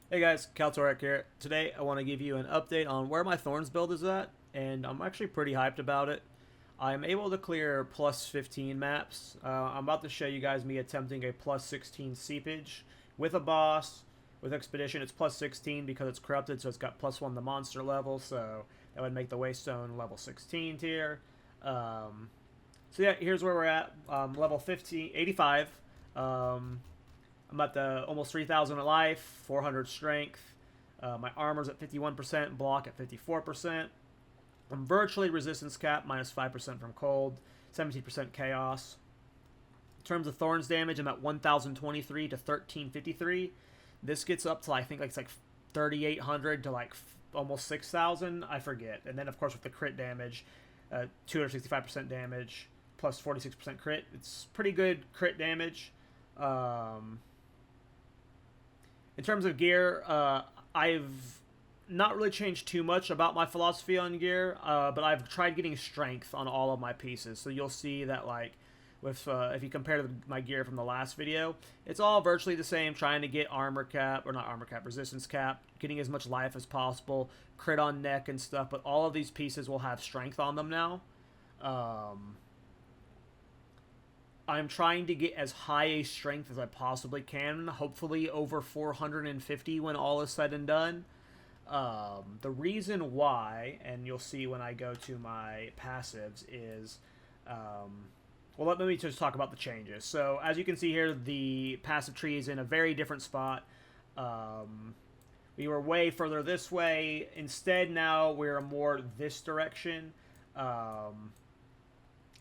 Hey guys, Kalltorak here. Today I want to give you an update on where my Thorns build is at, and I'm actually pretty hyped about it. I'm able to clear plus 15 maps. I'm about to show you guys me attempting a plus 16 seepage with a boss. With Expedition, it's plus 16 because it's corrupted, so it's got plus 1 the monster level, so that would make the Waystone level 16 tier. So yeah, here's where we're at. Level 15, 85. Um, I'm at the almost 3,000 life, 400 strength. My armor's at 51%, block at 54%. I'm virtually resistance cap, minus 5% from cold, 17% chaos. In terms of Thorns damage, I'm at 1,023 to 1,353. This gets up to, I think, like, it's like 3,800 to like almost 6,000. I forget. And then, of course, with the crit damage, 265% damage, plus 46% crit. It's pretty good crit damage. In terms of gear, I've not really changed too much about my philosophy on gear, but I've tried getting strength on all of my pieces. So you'll see that, like, with if you compare my gear from the last video, it's all virtually the same. Trying to get armor cap, or not armor cap, resistance cap, getting as much life as possible, crit on neck and stuff. But all of these pieces will have strength on them now. I'm trying to get as high a strength as I possibly can, hopefully over 450 when all is said and done. The reason why, and you'll see when I go to my passives, is, well, let me just talk about the changes. So, as you can see here, the passive tree is in a very different spot. We were way further this way. Instead, now we're more this direction.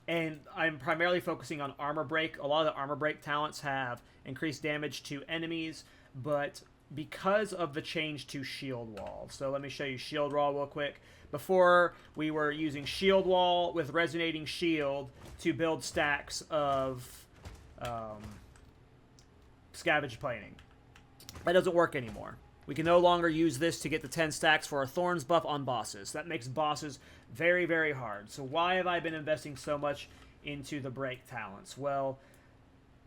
And I'm primarily focusing on armor break. A lot of the armor break talents have increased damage to enemies, but because of the change to shield wall. So let me show you shield wall real quick. Before, we were using shield wall with resonating shield to build stacks of scavenge plating. That doesn't work anymore. We can no longer use this to get the 10 stacks for our Thorns buff on bosses. That makes bosses very, very hard. So why have I been investing so much into the break talents? Well,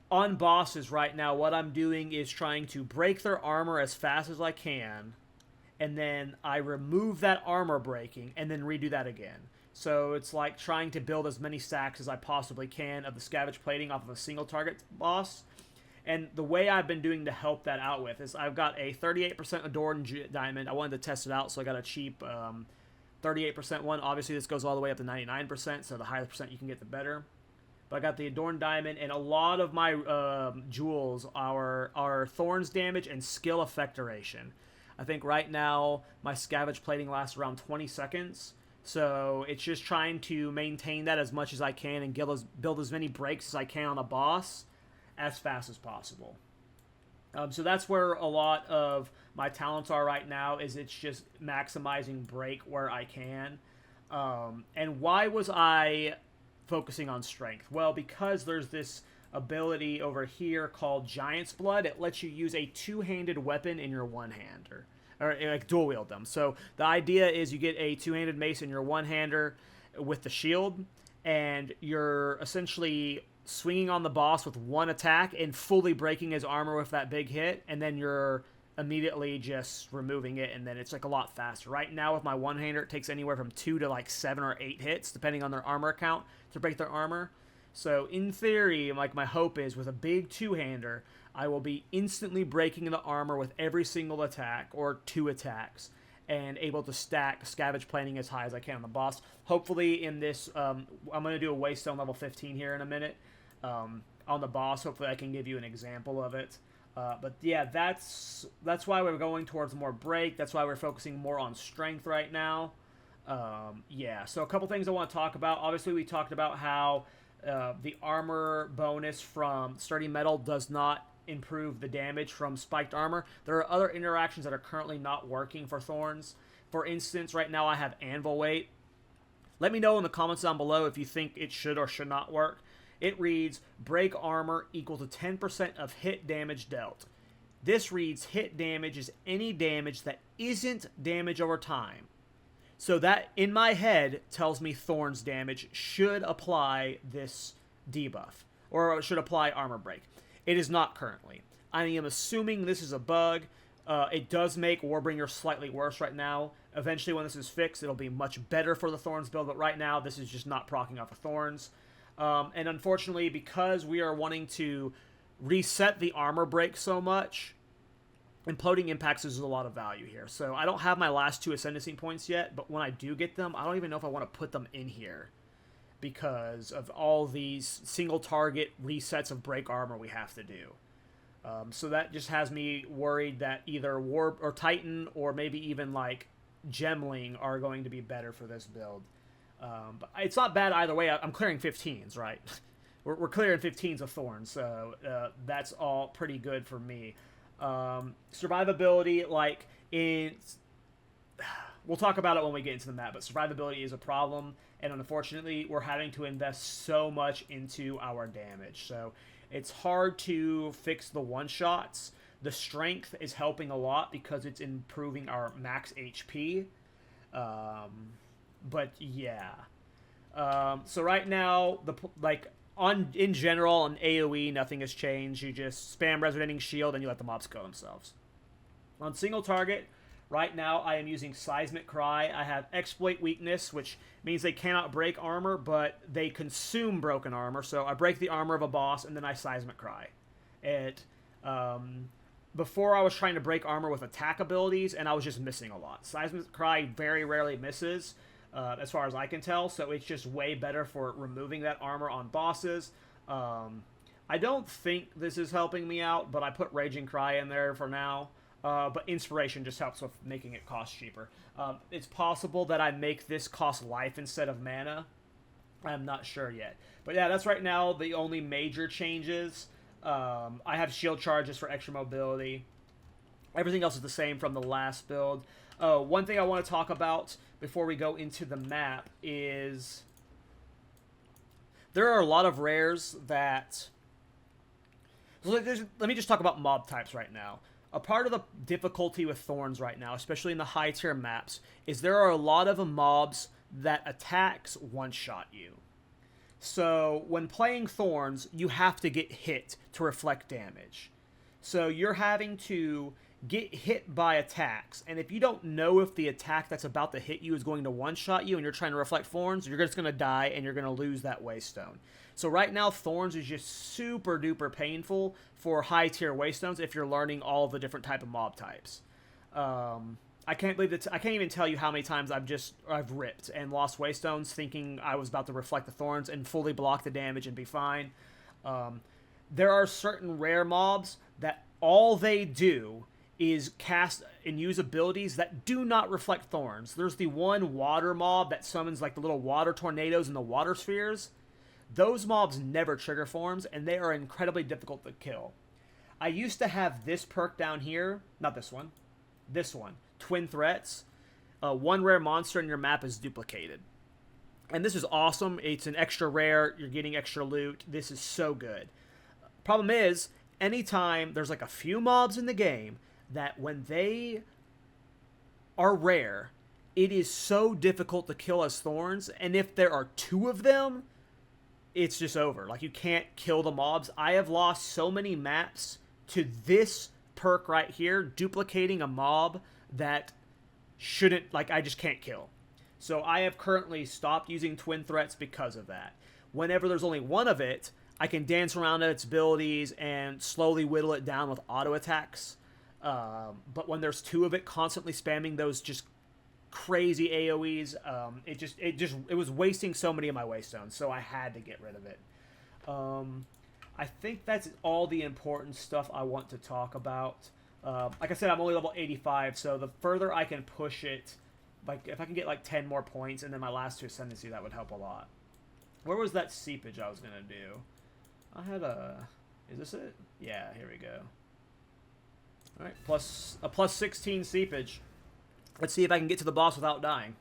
on bosses right now, what I'm doing is trying to break their armor as fast as I can, and then I remove that armor breaking, and then redo that again. So it's like trying to build as many stacks as I possibly can of the scavenge plating off of a single target boss. And the way I've been doing to help that out with is I've got a 38% Adorned Diamond. I wanted to test it out, so I got a cheap 38% one. Obviously, this goes all the way up to 99%, so the higher the percent you can get, the better. But I got the Adorned Diamond, and a lot of my jewels are Thorns damage and skill effect duration. I think right now my scavenge plating lasts around 20 seconds. So it's just trying to maintain that as much as I can and build as many breaks as I can on a boss as fast as possible. So that's where a lot of my talents are right now, is it's just maximizing break where I can. And why was I focusing on strength? Well, because there's this ability over here called Giant's Blood. It lets you use a two-handed weapon in your one-hander, or like dual wield them. So the idea is you get a two-handed mace in your one-hander with the shield, and you're essentially swinging on the boss with one attack and fully breaking his armor with that big hit, and then you're immediately just removing it, and then it's like a lot faster. Right now with my one-hander, it takes anywhere from 2 to like 7 or 8 hits, depending on their armor count, to break their armor. So in theory, like, my hope is with a big two-hander, I will be instantly breaking the armor with every single attack, or 2 attacks, and able to stack scavenge plating as high as I can on the boss. Hopefully in this, I'm going to do a Waystone level 15 here in a minute. On the boss, hopefully I can give you an example of it. But yeah, that's why we're going towards more break. That's why we're focusing more on strength right now. Yeah, so a couple things I want to talk about. Obviously, we talked about how the armor bonus from sturdy metal does not improve the damage from spiked armor. There are other interactions that are currently not working for Thorns. For instance, right now I have anvil weight. Let me know in the comments down below if you think it should or should not work. It reads, break armor equal to 10% of hit damage dealt. This reads, hit damage is any damage that isn't damage over time. So that, in my head, tells me Thorns damage should apply this debuff, or should apply armor break. It is not currently. I am assuming this is a bug. It does make Warbringer slightly worse right now. Eventually, when this is fixed, it'll be much better for the Thorns build, but right now, this is just not proccing off of Thorns. And unfortunately, because we are wanting to reset the armor break so much, imploding impacts is a lot of value here. So I don't have my last 2 ascendancy points yet, but when I do get them, I don't even know if I want to put them in here because of all these single target resets of break armor we have to do. So that just has me worried that either Warp or Titan or maybe even like Gemling are going to be better for this build. But it's not bad either way. I'm clearing 15s, right? We're clearing 15s of Thorns, so that's all pretty good for me. Survivability, like we'll talk about it when we get into the map, but survivability is a problem, and unfortunately, we're having to invest so much into our damage. So it's hard to fix the one-shots. The strength is helping a lot because it's improving our max HP. But yeah. So right now, in general, on AoE, nothing has changed. You just spam Resonating Shield and you let the mobs kill themselves. On single target, right now I am using Seismic Cry. I have Exploit Weakness, which means they cannot break armor, but they consume broken armor. So I break the armor of a boss, and then I Seismic Cry. Before I was trying to break armor with attack abilities, and I was just missing a lot. Seismic Cry very rarely misses, as far as I can tell, so it's just way better for removing that armor on bosses. I don't think this is helping me out, but I put Raging Cry in there for now. But Inspiration just helps with making it cost cheaper. It's possible that I make this cost life instead of mana. I'm not sure yet. But yeah, that's right now the only major changes. I have shield charges for extra mobility. Everything else is the same from the last build. One thing I want to talk about before we go into the map is there are a lot of rares that... Let me just talk about mob types right now. A part of the difficulty with Thorns right now, especially in the high tier maps, is there are a lot of mobs that attacks one-shot you. So when playing Thorns, you have to get hit to reflect damage. So you're having to get hit by attacks, and if you don't know if the attack that's about to hit you is going to one-shot you and you're trying to reflect Thorns, you're just going to die and you're going to lose that Waystone. So right now, Thorns is just super duper painful for high tier Waystones if you're learning all the different type of mob types. I can't believe that. I can't even tell you how many times I've ripped and lost Waystones thinking I was about to reflect the Thorns and fully block the damage and be fine. There are certain rare mobs that all they do is cast and use abilities that do not reflect Thorns. There's the one water mob that summons like the little water tornadoes and the water spheres. Those mobs never trigger forms, and they are incredibly difficult to kill. I used to have this perk down here. Not this one. This one. Twin Threats. One rare monster in your map is duplicated. And this is awesome. It's an extra rare. You're getting extra loot. This is so good. Problem is, anytime there's like a few mobs in the game that when they are rare, it is so difficult to kill as Thorns. And if there are 2 of them, it's just over. Like, you can't kill the mobs. I have lost so many maps to this perk right here, duplicating a mob that shouldn't, like, I just can't kill. So I have currently stopped using Twin Threats because of that. Whenever there's only one of it, I can dance around its abilities and slowly whittle it down with auto attacks. But when there's 2 of it constantly spamming those just crazy AoEs, it was wasting so many of my Waystones, so I had to get rid of it. I think that's all the important stuff I want to talk about. Like I said, I'm only level 85, so the further I can push it, like if I can get like 10 more points and then my last 2 ascendancy, that would help a lot. Where was that seepage I was gonna do? I had is this it? Yeah, here we go. Alright, plus 16 seepage. Let's see if I can get to the boss without dying.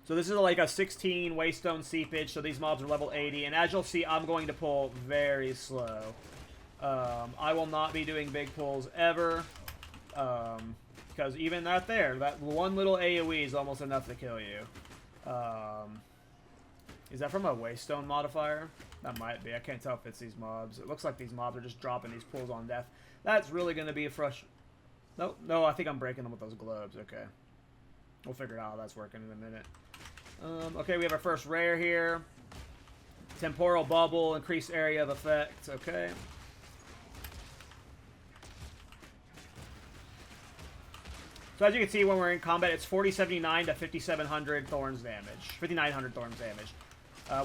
So this is like a 16 Waystone seepage, so these mobs are level 80. And as you'll see, I'm going to pull very slow. I will not be doing big pulls ever. Because even that there, that one little AoE is almost enough to kill you. Is that from a Waystone modifier? That might be. I can't tell if it's these mobs. It looks like these mobs are just dropping these pools on death. That's really going to be a frustrating... Nope. No, I think I'm breaking them with those globes. Okay. We'll figure out how that's working in a minute. Okay, we have our first rare here. Temporal bubble, increased area of effect. Okay. So as you can see, when we're in combat, it's 4079 to 5700 Thorns damage. 5900 Thorns damage.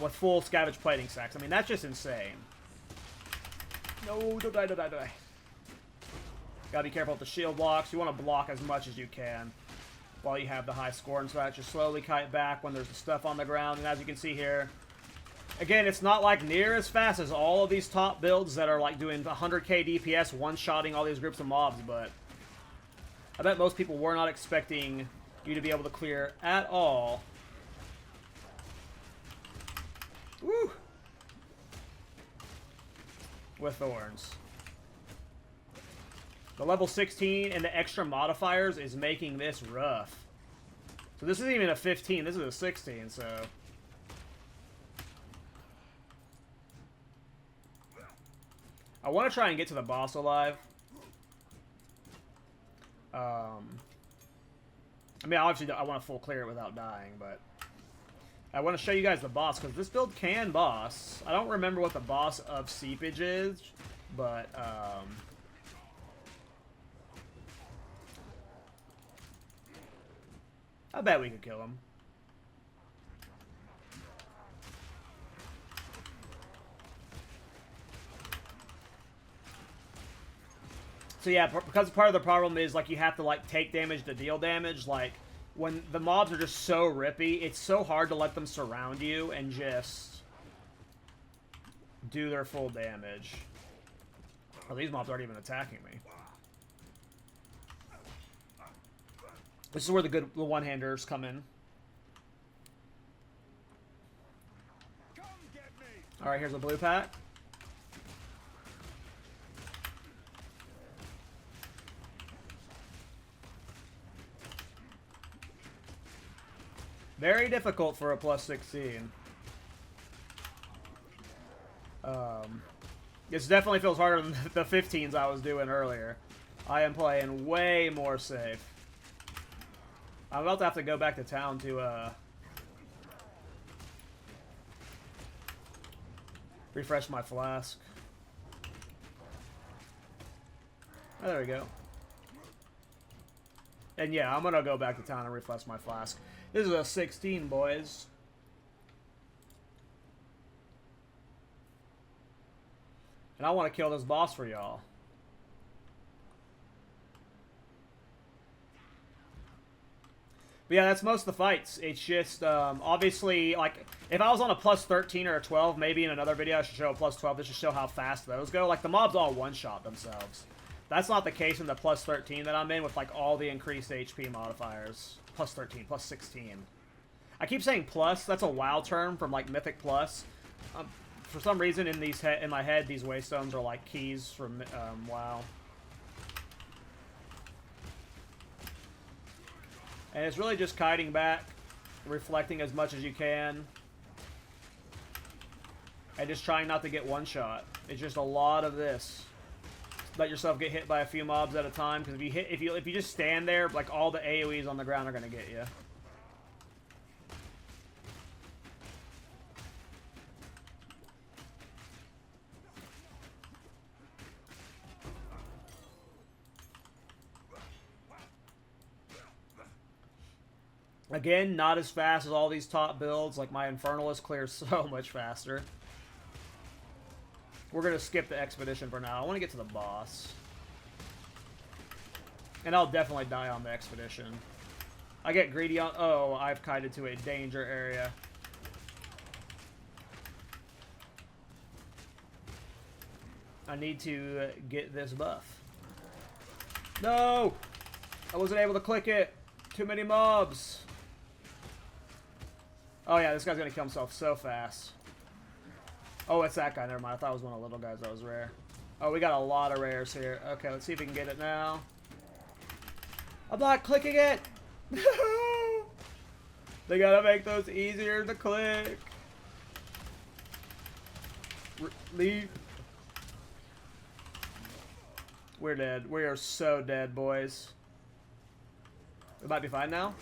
With full Scavenge Plating Sacks. I mean, that's just insane. No, don't die, don't die, don't die. Gotta be careful with the shield blocks. You want to block as much as you can while you have the high score, and so that just slowly kite back when there's the stuff on the ground. And as you can see here, again, it's not like near as fast as all of these top builds that are like doing 100k DPS, one-shotting all these groups of mobs, but I bet most people were not expecting you to be able to clear at all. Woo! With Thorns. The level 16 and the extra modifiers is making this rough. So this isn't even a 15, this is a 16, so... I want to try and get to the boss alive. I mean, obviously I want to full clear it without dying, but... I want to show you guys the boss, because this build can boss. I don't remember what the boss of Seepage is, but, I bet we could kill him. So yeah, because part of the problem is, like, you have to, like, take damage to deal damage. Like, when the mobs are just so rippy, it's so hard to let them surround you and just do their full damage. Oh, these mobs aren't even attacking me. This is where the one-handers come in. Alright, here's a blue pack. Very difficult for a plus 16. This definitely feels harder than the 15s I was doing earlier. I am playing way more safe. I'm about to have to go back to town to, refresh my flask. Oh, there we go. And yeah, I'm gonna go back to town and refresh my flask. This is a 16, boys. And I want to kill this boss for y'all. But yeah, that's most of the fights. It's just, obviously, like, if I was on a plus 13 or a 12, maybe in another video I should show a plus 12. This should show how fast those go. Like, the mobs all one-shot themselves. That's not the case in the plus 13 that I'm in with, like, all the increased HP modifiers. Plus 13, plus 16. I keep saying plus. That's a WoW term from, like, Mythic Plus. For some reason, in my head, these Waystones are, like, keys from WoW. And it's really just kiting back, reflecting as much as you can, and just trying not to get one-shot. It's just a lot of this. Let yourself get hit by a few mobs at a time, because if you just stand there, like, all the AoEs on the ground are gonna get you. Again, not as fast as all these top builds. Like, my Infernalist clears so much faster. We're going to skip the expedition for now. I want to get to the boss. And I'll definitely die on the expedition. I get greedy on... Oh, I've kited to a danger area. I need to get this buff. No! I wasn't able to click it. Too many mobs. Oh yeah, this guy's gonna kill himself so fast. Oh, it's that guy. Never mind. I thought it was one of the little guys that was rare. Oh, we got a lot of rares here. Okay, let's see if we can get it now. I'm not clicking it! They gotta make those easier to click. Leave. We're dead. We are so dead, boys. We might be fine now.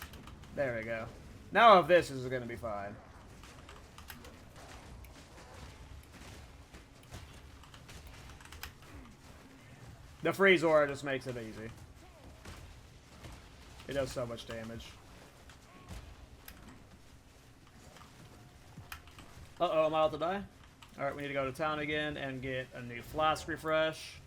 There we go. Now if this is gonna be fine. The freeze aura just makes it easy. It does so much damage. Uh-oh, am I about to die? Alright, we need to go to town again and get a new flask refresh.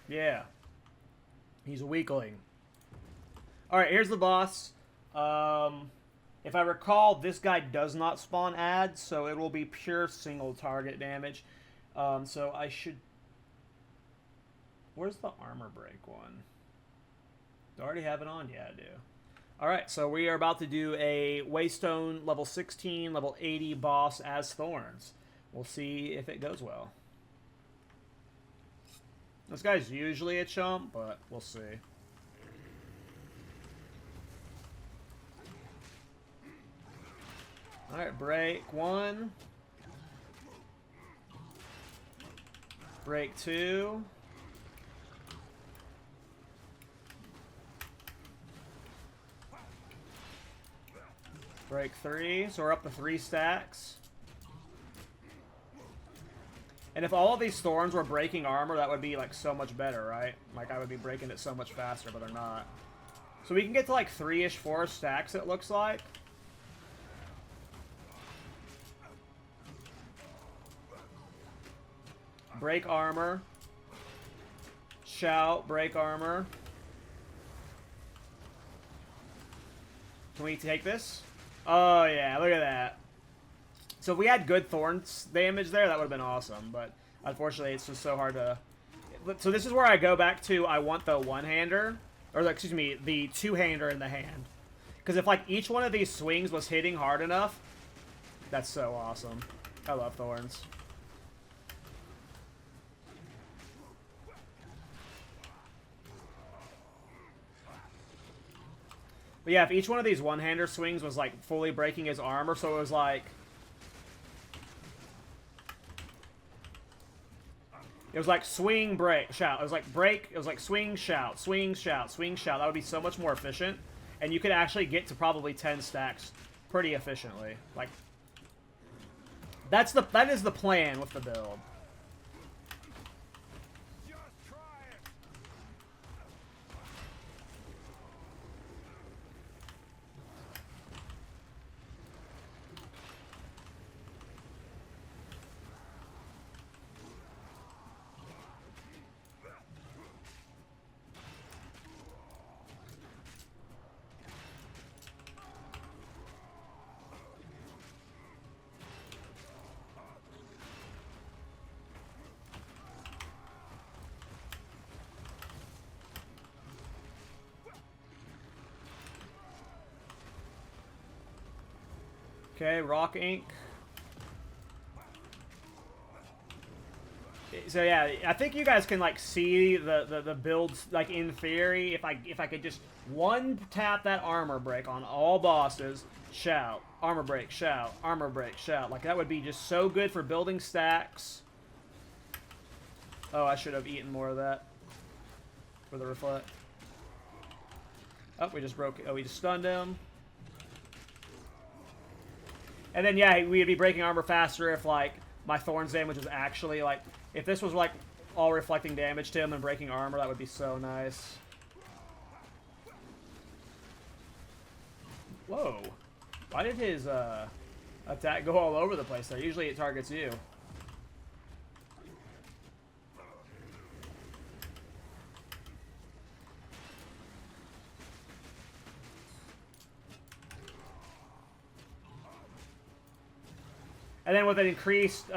Yeah. He's a weakling. Alright, here's the boss. If I recall, this guy does not spawn ads, so it will be pure single target damage. So I should... Where's the armor break one? Do I already have it on? Yeah, I do. Alright, so we are about to do a Waystone level 16, level 80 boss as Thorns. We'll see if it goes well. This guy's usually a chump, but we'll see. Alright, break 1. Break 2. Break 3. So we're up to 3 stacks. And if all of these Thorns were breaking armor, that would be, like, so much better, right? Like, I would be breaking it so much faster, but they're not. So we can get to, like, 3-ish, 4 stacks, it looks like. Break armor. Shout, break armor. Can we take this? Oh, yeah, look at that. So if we had good Thorns damage there, that would have been awesome. But unfortunately, it's just so hard to... So this is where I go back to, I want the one-hander. Or, excuse me, the two-hander in the hand. Because if, like, each one of these swings was hitting hard enough, that's so awesome. I love Thorns. But yeah, if each one of these one-hander swings was, like, fully breaking his armor, so it was, like... It was like swing, break, shout. It was like break, it was like swing, shout, swing, shout, swing, shout. That would be so much more efficient. And you could actually get to probably 10 stacks pretty efficiently. Like, that is the plan with the build. Okay, rock ink. So yeah, I think you guys can like see the builds like in theory. If I could just one tap that armor break on all bosses, shout, armor break, shout, armor break, shout. Like that would be just so good for building stacks. Oh, I should have eaten more of that for the reflect. Oh, we just broke. Oh, we just stunned him. And then, yeah, we'd be breaking armor faster if, like, my Thorns damage was actually, like... If this was, like, all reflecting damage to him and breaking armor, that would be so nice. Whoa. Why did his, attack go all over the place there? Usually it targets you. And then with an increased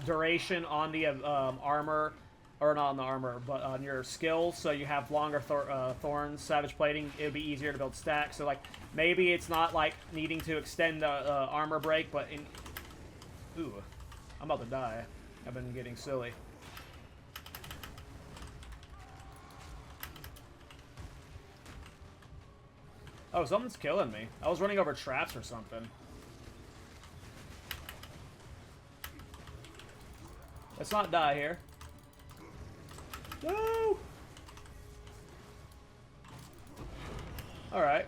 duration on the armor, or not on the armor, but on your skills, so you have longer Thorns, Savage Plating, it would be easier to build stacks. So, like, maybe it's not, like, needing to extend the armor break, but in... Ooh, I'm about to die. I've been getting silly. Oh, someone's killing me. I was running over traps or something. Let's not die here. No! Alright.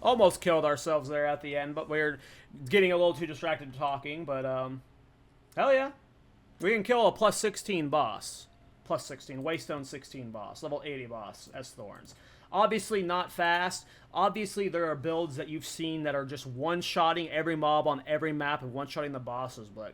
Almost killed ourselves there at the end, but we're getting a little too distracted talking, but, hell yeah. We can kill a plus 16 boss. Plus 16. Waystone 16 boss. Level 80 boss as Thorns. Obviously not fast. Obviously there are builds that you've seen that are just one-shotting every mob on every map and one-shotting the bosses, but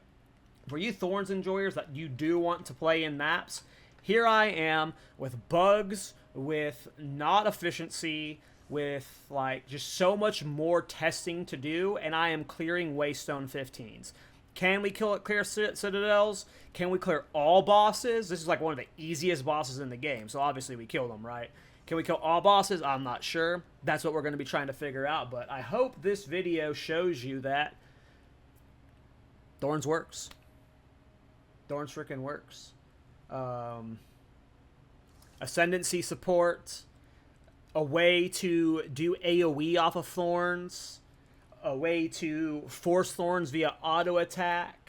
for you Thorns enjoyers that you do want to play in maps, here I am with bugs, with not efficiency, with like just so much more testing to do, and I am clearing Waystone 15s. Can we clear citadels? Can we clear all bosses? This is like one of the easiest bosses in the game, so obviously we kill them, right? Can we kill all bosses? I'm not sure. That's what we're going to be trying to figure out, but I hope this video shows you that Thorns works. Thorns freaking works. Ascendancy support, a way to do AoE off of Thorns, a way to force Thorns via auto attack,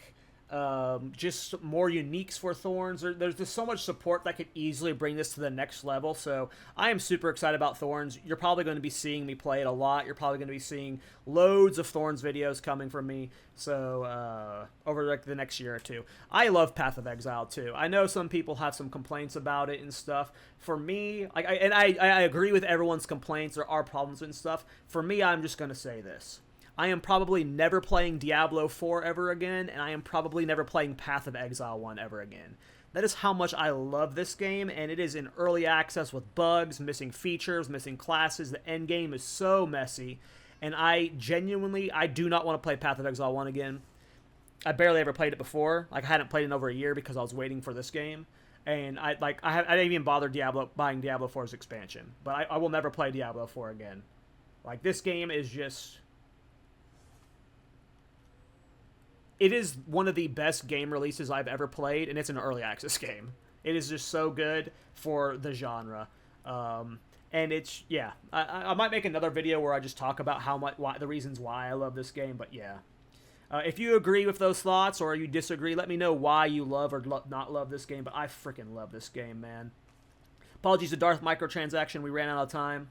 just more uniques for Thorns. There's just so much support that could easily bring this to the next level, so I am super excited about Thorns. You're probably going to be seeing me play it a lot. You're probably going to be seeing loads of Thorns videos coming from me, so over like the next year or two. I love Path of Exile too. I know some people have some complaints about it and stuff. For me, like I agree with everyone's complaints. There are problems and stuff. For me, I'm just going to say this. I am probably never playing Diablo 4 ever again, and I am probably never playing Path of Exile 1 ever again. That is how much I love this game, and it is in early access with bugs, missing features, missing classes. The end game is so messy, and I do not want to play Path of Exile 1 again. I barely ever played it before. Like, I hadn't played it in over a year because I was waiting for this game, and I didn't even bother buying Diablo 4's expansion. But I will never play Diablo 4 again. Like, this game is just... It is one of the best game releases I've ever played, and it's an early access game. It is just so good for the genre. And it's, yeah, I might make another video where I just talk about the reasons why I love this game, but yeah. If you agree with those thoughts or you disagree, let me know why you love or not love this game, but I freaking love this game, man. Apologies to Darth microtransaction, we ran out of time.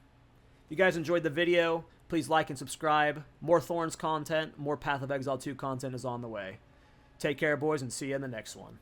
If you guys enjoyed the video, please like and subscribe. More Thorns content, more Path of Exile 2 content is on the way. Take care, boys, and see you in the next one.